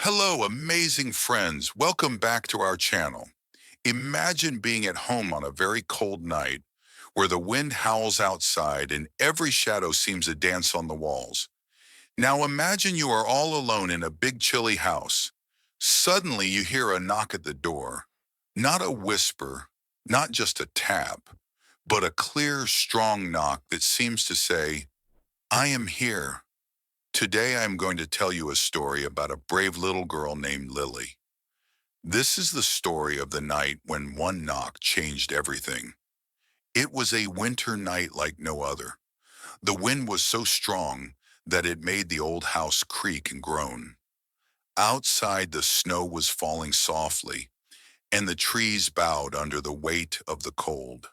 Hello, amazing friends. Welcome back to our channel. Imagine being at home on a very cold night where the wind howls outside and every shadow seems to dance on the walls. Now imagine you are all alone in a big chilly house. Suddenly you hear a knock at the door. Not a whisper, not just a tap, but a clear, strong knock that seems to say, I am here. Today I am going to tell you a story about a brave little girl named Lily. This is the story of the night when one knock changed everything. It was a winter night like no other. The wind was so strong that it made the old house creak and groan. Outside, the snow was falling softly, and the trees bowed under the weight of the cold.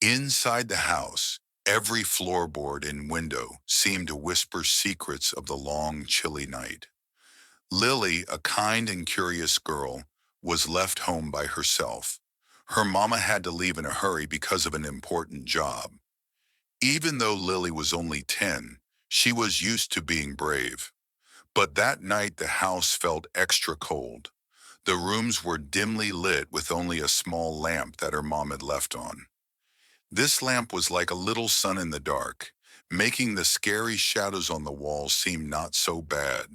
Inside the house, every floorboard and window seemed to whisper secrets of the long, chilly night. Lily, a kind and curious girl, was left home by herself. Her mama had to leave in a hurry because of an important job. Even though Lily was only 10, she was used to being brave. But that night the house felt extra cold. The rooms were dimly lit with only a small lamp that her mom had left on. This lamp was like a little sun in the dark, making the scary shadows on the walls seem not so bad.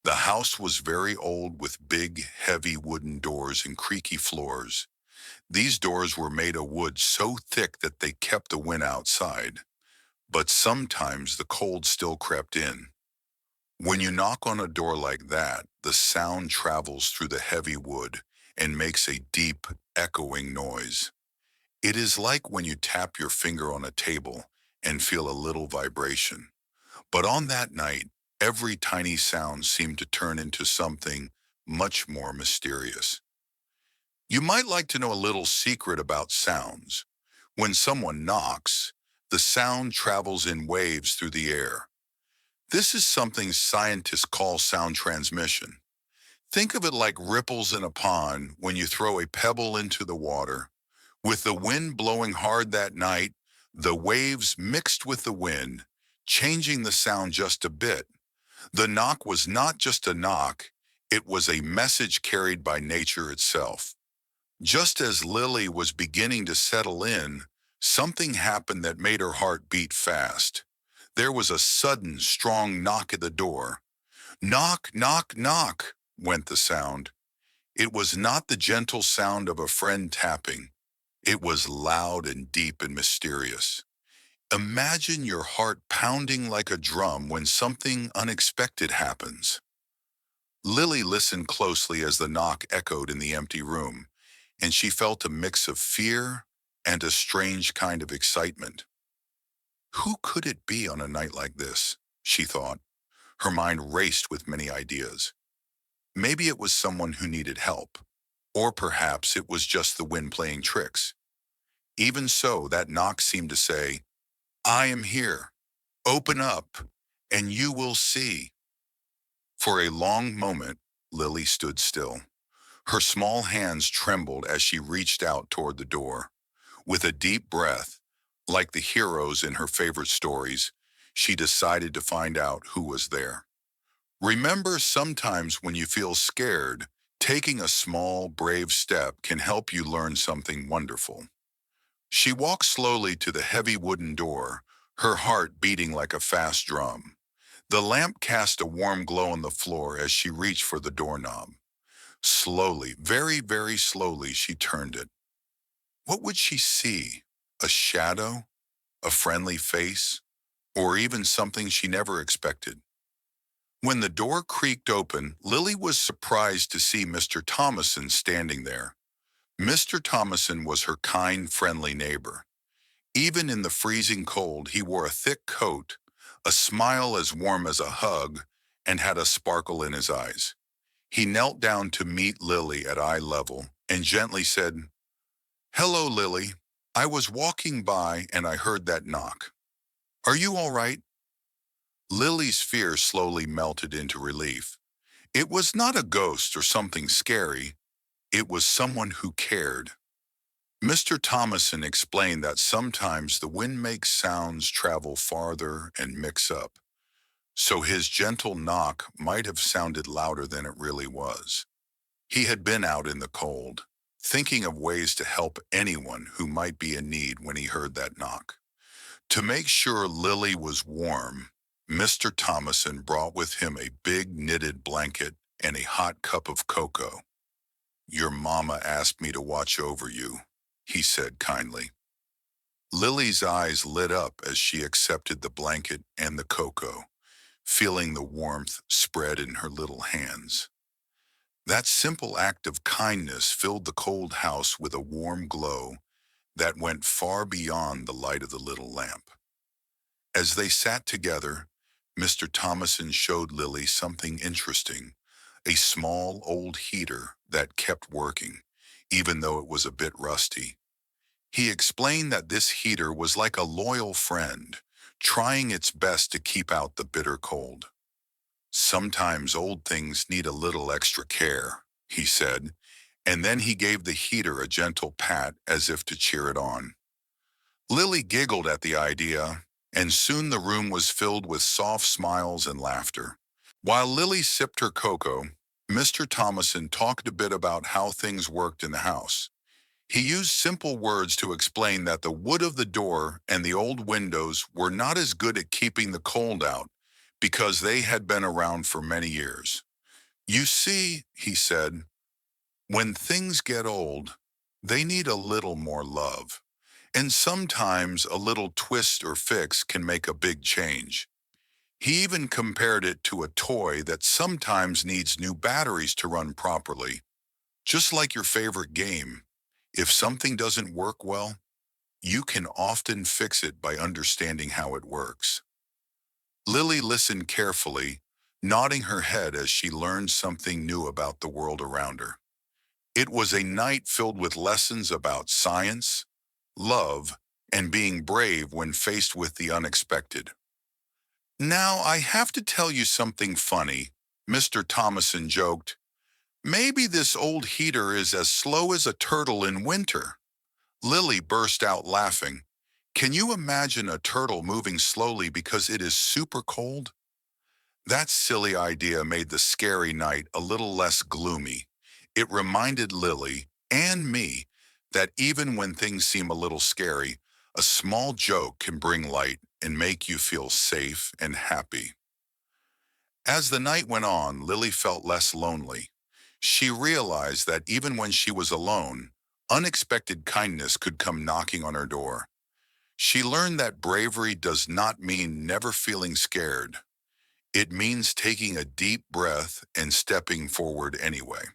The house was very old with big, heavy wooden doors and creaky floors. These doors were made of wood so thick that they kept the wind outside, but sometimes the cold still crept in. When you knock on a door like that, the sound travels through the heavy wood and makes a deep, echoing noise. It is like when you tap your finger on a table and feel a little vibration. But on that night, every tiny sound seemed to turn into something much more mysterious. You might like to know a little secret about sounds. When someone knocks, the sound travels in waves through the air. This is something scientists call sound transmission. Think of it like ripples in a pond when you throw a pebble into the water. With the wind blowing hard that night, the waves mixed with the wind, changing the sound just a bit. The knock was not just a knock, it was a message carried by nature itself. Just as Lily was beginning to settle in, something happened that made her heart beat fast. There was a sudden, strong knock at the door. Knock, knock, knock, went the sound. It was not the gentle sound of a friend tapping. It was loud and deep and mysterious. Imagine your heart pounding like a drum when something unexpected happens. Lily listened closely as the knock echoed in the empty room, and she felt a mix of fear and a strange kind of excitement. Who could it be on a night like this? She thought. Her mind raced with many ideas. Maybe it was someone who needed help, or perhaps it was just the wind playing tricks. Even so, that knock seemed to say, I am here. Open up, and you will see. For a long moment, Lily stood still. Her small hands trembled as she reached out toward the door. With a deep breath, like the heroes in her favorite stories, she decided to find out who was there. Remember, sometimes when you feel scared, taking a small, brave step can help you learn something wonderful. She walked slowly to the heavy wooden door, her heart beating like a fast drum. The lamp cast a warm glow on the floor as she reached for the doorknob. Slowly, very, very slowly, she turned it. What would she see? A shadow? A friendly face? Or even something she never expected? When the door creaked open, Lily was surprised to see Mr. Thomason standing there. Mr. Thomason was her kind, friendly neighbor. Even in the freezing cold, he wore a thick coat, a smile as warm as a hug, and had a sparkle in his eyes. He knelt down to meet Lily at eye level and gently said, Hello, Lily. I was walking by and I heard that knock. Are you all right? Lily's fear slowly melted into relief. It was not a ghost or something scary. It was someone who cared. Mr. Thomason explained that sometimes the wind makes sounds travel farther and mix up. so his gentle knock might have sounded louder than it really was. He had been out in the cold, thinking of ways to help anyone who might be in need when he heard that knock. To make sure Lily was warm, Mr. Thomason brought with him a big knitted blanket and a hot cup of cocoa. "Your mama asked me to watch over you," he said kindly. Lily's eyes lit up as she accepted the blanket and the cocoa, feeling the warmth spread in her little hands. That simple act of kindness filled the cold house with a warm glow that went far beyond the light of the little lamp. As they sat together, Mr. Thomason showed Lily something interesting, a small old heater that kept working, even though it was a bit rusty. He explained that this heater was like a loyal friend, trying its best to keep out the bitter cold. "Sometimes old things need a little extra care," he said, and then he gave the heater a gentle pat as if to cheer it on. Lily giggled at the idea, and soon the room was filled with soft smiles and laughter. While Lily sipped her cocoa, Mr. Thomason talked a bit about how things worked in the house. He used simple words to explain that the wood of the door and the old windows were not as good at keeping the cold out because they had been around for many years. "You see," he said, "when things get old, they need a little more love. And sometimes a little twist or fix can make a big change." He even compared it to a toy that sometimes needs new batteries to run properly. Just like your favorite game, if something doesn't work well, you can often fix it by understanding how it works. Lily listened carefully, nodding her head as she learned something new about the world around her. It was a night filled with lessons about science, love, and being brave when faced with the unexpected. "Now, I have to tell you something funny," Mr. Thomason joked. "Maybe this old heater is as slow as a turtle in winter." Lily burst out laughing. "Can you imagine a turtle moving slowly because it is super cold?" That silly idea made the scary night a little less gloomy. It reminded Lily and me that even when things seem a little scary, a small joke can bring light and make you feel safe and happy. As the night went on, Lily felt less lonely. She realized that even when she was alone, unexpected kindness could come knocking on her door. She learned that bravery does not mean never feeling scared. It means taking a deep breath and stepping forward anyway.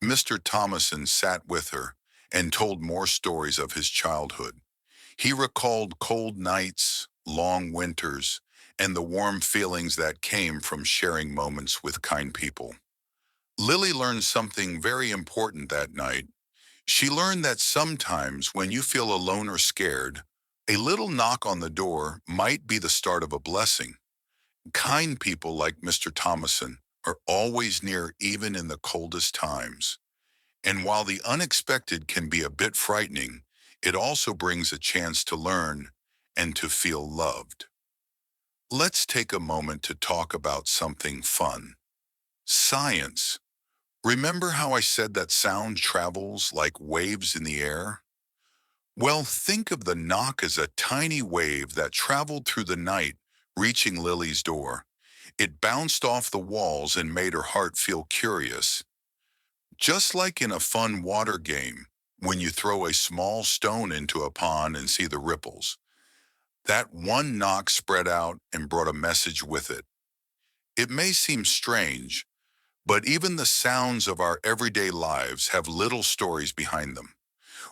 Mr. Thomason sat with her and told more stories of his childhood. He recalled cold nights, long winters, and the warm feelings that came from sharing moments with kind people. Lily learned something very important that night. She learned that sometimes when you feel alone or scared, a little knock on the door might be the start of a blessing. Kind people like Mr. Thomason are always near even in the coldest times. And while the unexpected can be a bit frightening, it also brings a chance to learn and to feel loved. Let's take a moment to talk about something fun. Science. Remember how I said that sound travels like waves in the air? Well, think of the knock as a tiny wave that traveled through the night, reaching Lily's door. It bounced off the walls and made her heart feel curious. Just like in a fun water game, when you throw a small stone into a pond and see the ripples, that one knock spread out and brought a message with it. It may seem strange, but even the sounds of our everyday lives have little stories behind them.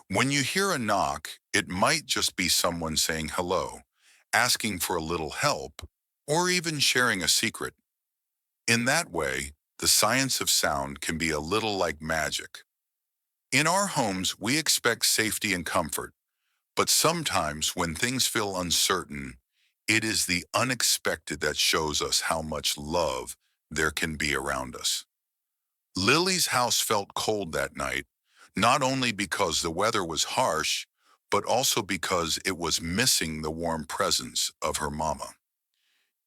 When you hear a knock, it might just be someone saying hello, asking for a little help, or even sharing a secret. In that way, the science of sound can be a little like magic. In our homes, we expect safety and comfort, but sometimes when things feel uncertain, it is the unexpected that shows us how much love there can be around us. Lily's house felt cold that night, not only because the weather was harsh, but also because it was missing the warm presence of her mama.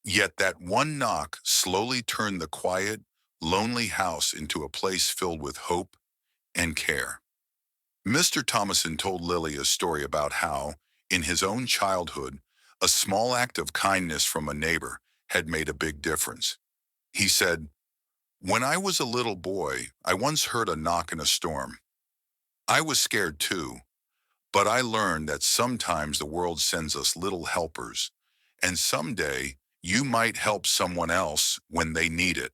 Yet that one knock slowly turned the quiet, lonely house into a place filled with hope and care. Mr. Thomason told Lily a story about how, in his own childhood, a small act of kindness from a neighbor had made a big difference. He said, "When I was a little boy, I once heard a knock in a storm. I was scared too, but I learned that sometimes the world sends us little helpers, and someday you might help someone else when they need it."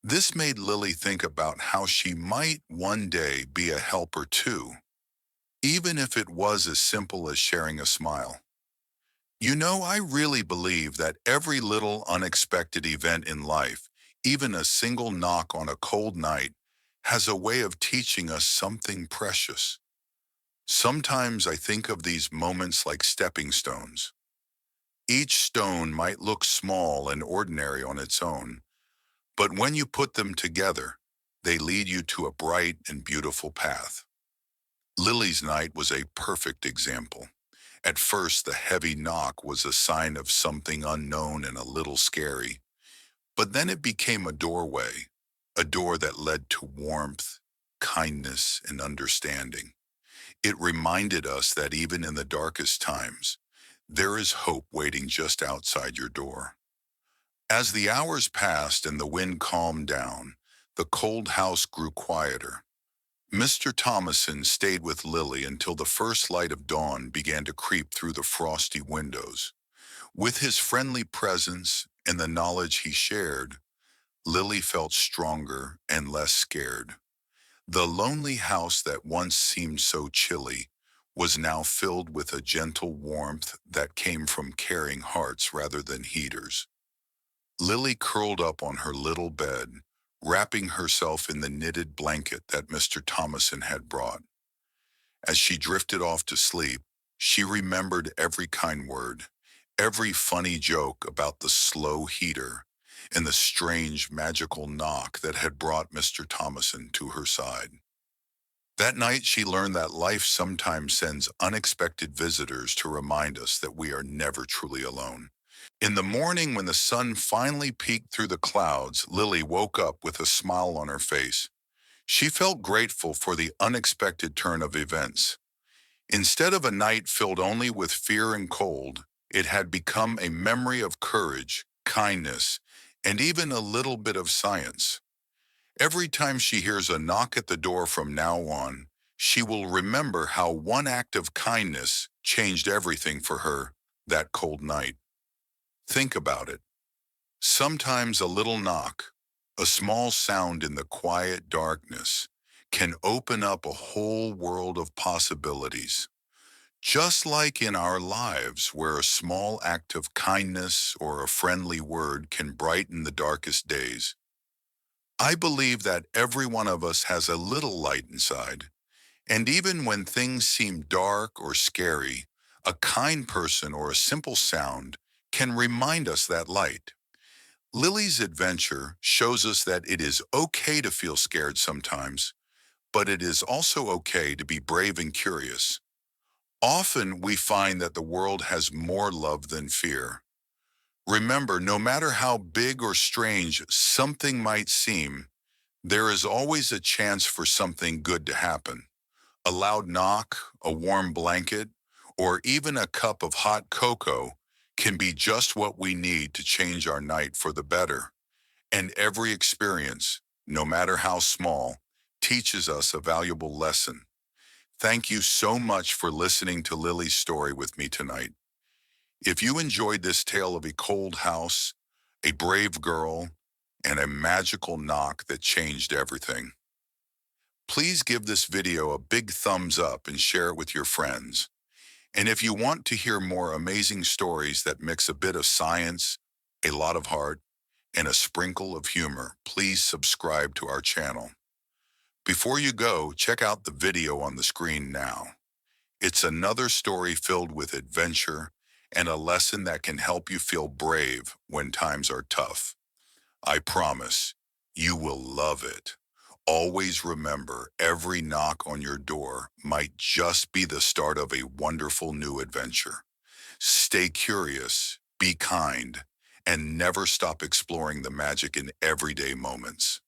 This made Lily think about how she might one day be a helper too, even if it was as simple as sharing a smile. I really believe that every little unexpected event in life, even a single knock on a cold night, has a way of teaching us something precious. Sometimes I think of these moments like stepping stones. Each stone might look small and ordinary on its own, but when you put them together, they lead you to a bright and beautiful path. Lily's night was a perfect example. At first, the heavy knock was a sign of something unknown and a little scary, but then it became a doorway, a door that led to warmth, kindness, and understanding. It reminded us that even in the darkest times, there is hope waiting just outside your door. As the hours passed and the wind calmed down, the cold house grew quieter. Mr. Thomason stayed with Lily until the first light of dawn began to creep through the frosty windows. With his friendly presence and the knowledge he shared, Lily felt stronger and less scared. The lonely house that once seemed so chilly was now filled with a gentle warmth that came from caring hearts rather than heaters. Lily curled up on her little bed, wrapping herself in the knitted blanket that Mr. Thomason had brought. As she drifted off to sleep, she remembered every kind word, every funny joke about the slow heater, and the strange magical knock that had brought Mr. Thomason to her side. That night she learned that life sometimes sends unexpected visitors to remind us that we are never truly alone. In the morning, when the sun finally peeked through the clouds, Lily woke up with a smile on her face. She felt grateful for the unexpected turn of events. Instead of a night filled only with fear and cold, it had become a memory of courage, kindness, and even a little bit of science. Every time she hears a knock at the door from now on, she will remember how one act of kindness changed everything for her that cold night. Think about it. Sometimes a little knock, a small sound in the quiet darkness, can open up a whole world of possibilities. Just like in our lives, where a small act of kindness or a friendly word can brighten the darkest days, I believe that every one of us has a little light inside. And even when things seem dark or scary, a kind person or a simple sound can remind us that light. Lily's adventure shows us that it is okay to feel scared sometimes, but it is also okay to be brave and curious. Often we find that the world has more love than fear. Remember, no matter how big or strange something might seem, there is always a chance for something good to happen. A loud knock, a warm blanket, or even a cup of hot cocoa can be just what we need to change our night for the better. And every experience, no matter how small, teaches us a valuable lesson. Thank you so much for listening to Lily's story with me tonight. If you enjoyed this tale of a cold house, a brave girl, and a magical knock that changed everything, please give this video a big thumbs up and share it with your friends. And if you want to hear more amazing stories that mix a bit of science, a lot of heart, and a sprinkle of humor, please subscribe to our channel. Before you go, check out the video on the screen now. It's another story filled with adventure and a lesson that can help you feel brave when times are tough. I promise you will love it. Always remember, every knock on your door might just be the start of a wonderful new adventure. Stay curious, be kind, and never stop exploring the magic in everyday moments.